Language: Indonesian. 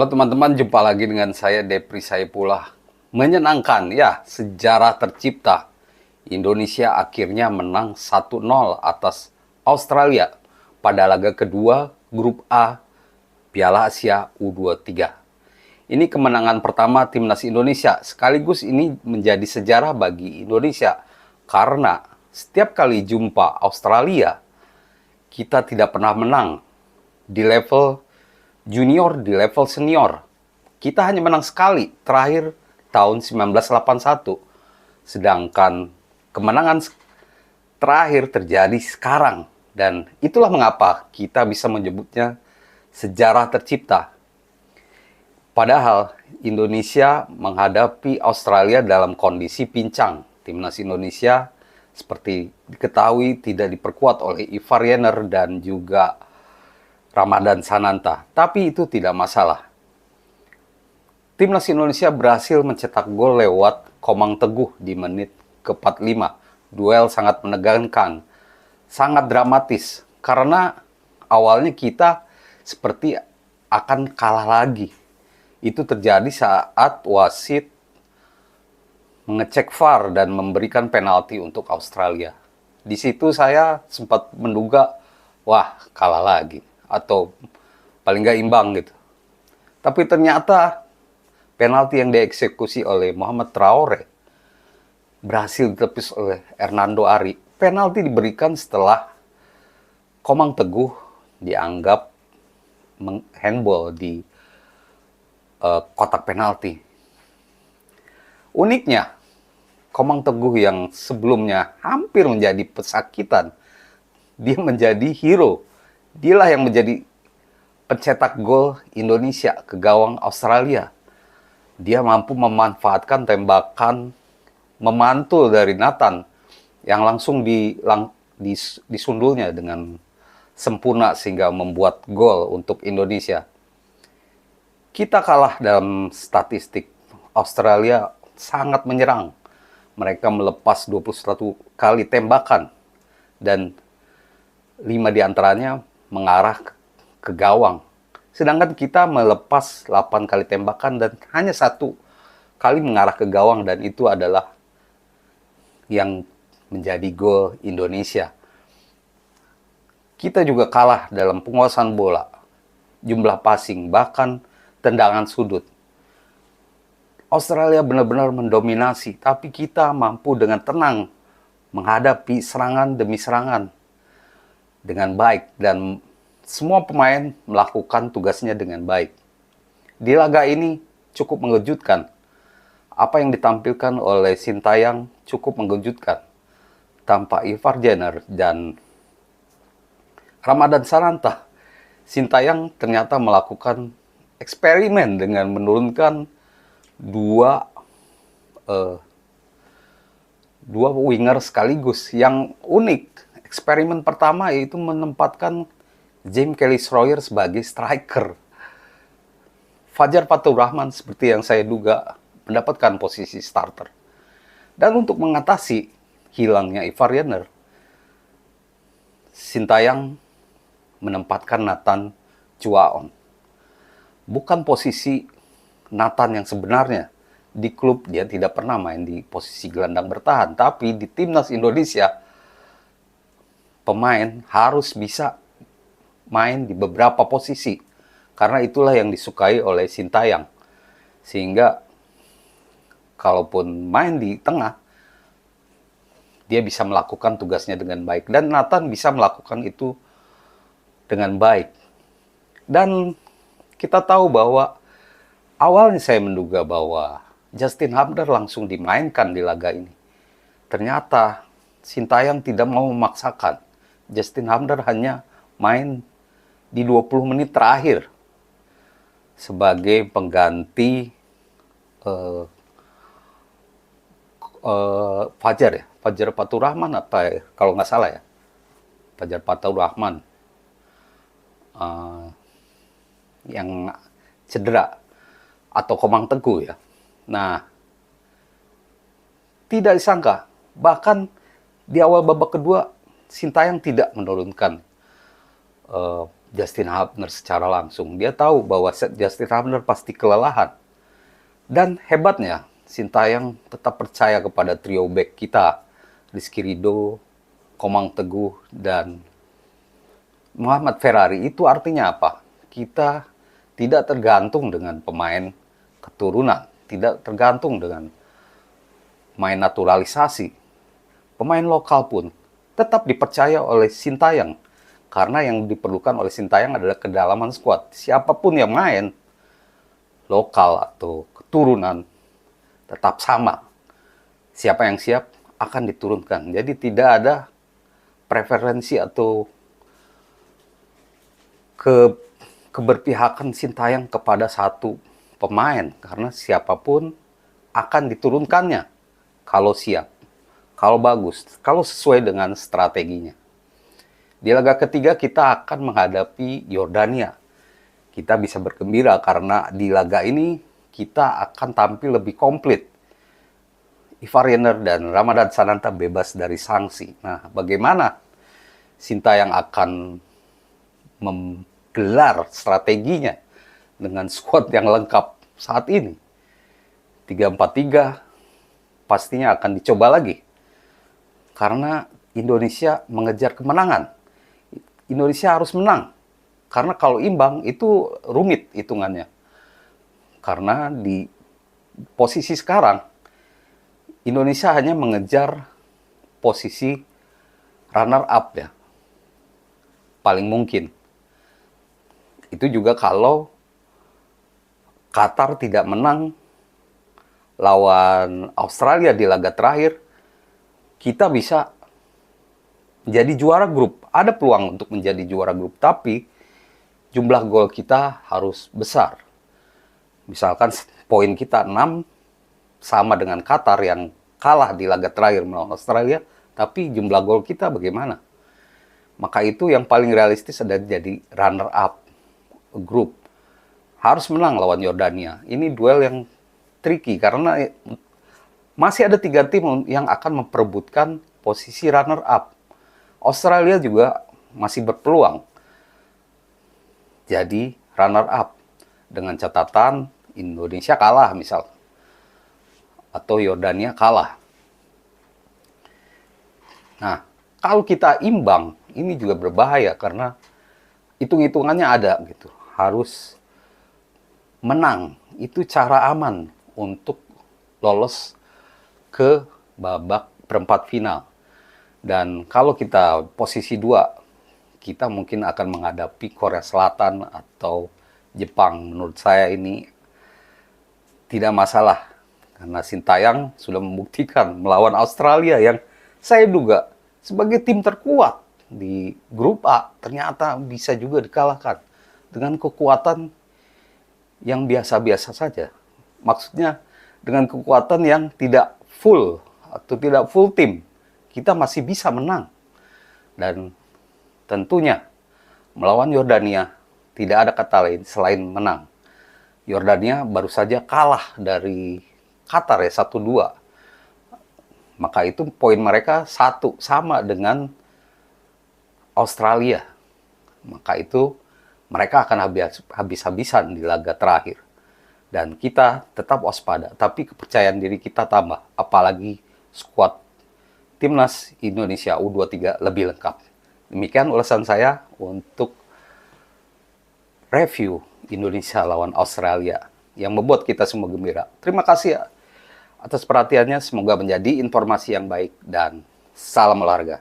Halo teman-teman, jumpa lagi dengan saya Depri Saipullah. Menyenangkan ya, sejarah tercipta. Indonesia akhirnya menang 1-0 atas Australia pada laga kedua grup A Piala Asia U23. Ini kemenangan pertama timnas Indonesia, sekaligus ini menjadi sejarah bagi Indonesia karena setiap kali jumpa Australia, kita tidak pernah menang di level junior, di level senior. Kita hanya menang sekali, terakhir tahun 1981. Sedangkan kemenangan terakhir terjadi sekarang. Dan itulah mengapa kita bisa menyebutnya sejarah tercipta. Padahal Indonesia menghadapi Australia dalam kondisi pincang. Timnas Indonesia seperti diketahui tidak diperkuat oleh Ivar Jenner dan juga Ramadan Sananta. Tapi itu tidak masalah. Timnas Indonesia berhasil mencetak gol lewat Komang Teguh di menit ke-45. Duel sangat menegangkan, sangat dramatis. Karena awalnya kita seperti akan kalah lagi. Itu terjadi saat wasit mengecek VAR dan memberikan penalti untuk Australia. Di situ saya sempat menduga, wah kalah lagi. Atau paling nggak imbang gitu. Tapi ternyata penalti yang dieksekusi oleh Muhammad Traore berhasil ditepis oleh Hernando Ari. Penalti diberikan setelah Komang Teguh dianggap handball di kotak penalti. Uniknya, Komang Teguh yang sebelumnya hampir menjadi pesakitan, dia menjadi hero. Dialah yang menjadi pencetak gol Indonesia ke gawang Australia. Dia mampu memanfaatkan tembakan memantul dari Nathan yang langsung disundulnya dengan sempurna sehingga membuat gol untuk Indonesia. Kita kalah dalam statistik. Australia sangat menyerang. Mereka melepas 21 kali tembakan dan 5 diantaranya mengarah ke gawang. Sedangkan kita melepas 8 kali tembakan dan hanya 1 kali mengarah ke gawang, dan itu adalah yang menjadi gol Indonesia. Kita juga kalah dalam penguasaan bola, jumlah passing, bahkan tendangan sudut. Australia benar-benar mendominasi, tapi kita mampu dengan tenang menghadapi serangan demi serangan dengan baik, dan semua pemain melakukan tugasnya dengan baik. Di laga ini cukup mengejutkan. Apa yang ditampilkan oleh Sintayang cukup mengejutkan. Tanpa Ivar Jenner dan Ramadan Sananta, Sintayang ternyata melakukan eksperimen dengan menurunkan dua winger sekaligus. Yang unik, eksperimen pertama yaitu menempatkan James Kelly-Schroyer sebagai striker. Fajar Faturrahman seperti yang saya duga mendapatkan posisi starter. Dan untuk mengatasi hilangnya Ivar Jenner, Sintayang menempatkan Nathan Chuaon. Bukan posisi Nathan yang sebenarnya. Di klub dia tidak pernah main di posisi gelandang bertahan, tapi di timnas Indonesia pemain harus bisa main di beberapa posisi, karena itulah yang disukai oleh Sintayang. Sehingga kalaupun main di tengah, dia bisa melakukan tugasnya dengan baik, dan Nathan bisa melakukan itu dengan baik. Dan kita tahu bahwa awalnya saya menduga bahwa Justin Hamner langsung dimainkan di laga ini. Ternyata Sintayang tidak mau memaksakan. Justin Hamner hanya main di 20 menit terakhir sebagai pengganti Fajar Faturrahman apa ya? Kalau nggak salah ya, Fajar Faturrahman yang cedera, atau Komang Teguh ya. Nah, tidak disangka, bahkan di awal babak kedua Sintayang tidak menurunkan Justin Hubner secara langsung. Dia tahu bahwa Justin Hubner pasti kelelahan. Dan hebatnya, Sintayong tetap percaya kepada trio back kita, Rizky Ridho, Komang Teguh, dan Muhammad Ferrari. Itu artinya apa? Kita tidak tergantung dengan pemain keturunan, tidak tergantung dengan main naturalisasi. Pemain lokal pun tetap dipercaya oleh Sintayong. Karena yang diperlukan oleh Sintayong adalah kedalaman skuad. Siapapun yang main, lokal atau keturunan, tetap sama. Siapa yang siap akan diturunkan. Jadi tidak ada preferensi atau keberpihakan Sintayong kepada satu pemain. Karena siapapun akan diturunkannya kalau siap, kalau bagus, kalau sesuai dengan strateginya. Di laga ketiga kita akan menghadapi Yordania. Kita bisa bergembira karena di laga ini kita akan tampil lebih komplit. Ivar Jenner dan Ramadan Sananta bebas dari sanksi. Nah, bagaimana Sintayong akan menggelar strateginya dengan skuad yang lengkap saat ini? 3-4-3 pastinya akan dicoba lagi. Karena Indonesia mengejar kemenangan. Indonesia harus menang. Karena kalau imbang itu rumit hitungannya. Karena di posisi sekarang, Indonesia hanya mengejar posisi runner up ya. Paling mungkin. Itu juga kalau Qatar tidak menang lawan Australia di laga terakhir, kita bisa menjadi juara grup. Ada peluang untuk menjadi juara grup, tapi jumlah gol kita harus besar. Misalkan poin kita 6 sama dengan Qatar yang kalah di laga terakhir melawan Australia, tapi jumlah gol kita bagaimana? Maka itu yang paling realistis adalah jadi runner up grup. Harus menang lawan Yordania. Ini duel yang tricky karena masih ada 3 tim yang akan memperebutkan posisi runner up. Australia juga masih berpeluang jadi runner up dengan catatan Indonesia kalah misal atau Yordania kalah. Nah, kalau kita imbang ini juga berbahaya karena hitung-hitungannya ada gitu. Harus menang. Itu cara aman untuk lolos ke babak perempat final. Dan kalau kita posisi 2, kita mungkin akan menghadapi Korea Selatan atau Jepang. Menurut saya ini tidak masalah. Karena Sintayong sudah membuktikan melawan Australia yang saya duga sebagai tim terkuat di grup A. Ternyata bisa juga dikalahkan dengan kekuatan yang biasa-biasa saja. Maksudnya dengan kekuatan yang tidak full atau tidak full tim. Kita masih bisa menang. Dan tentunya melawan Yordania tidak ada kata lain selain menang. Yordania baru saja kalah dari Qatar ya 1-2. Maka itu poin mereka 1 sama dengan Australia. Maka itu mereka akan habis-habisan di laga terakhir. Dan kita tetap waspada, tapi kepercayaan diri kita tambah. Apalagi skuad Timnas Indonesia U23 lebih lengkap. Demikian ulasan saya untuk review Indonesia lawan Australia yang membuat kita semua gembira. Terima kasih ya atas perhatiannya. Semoga menjadi informasi yang baik dan salam olahraga.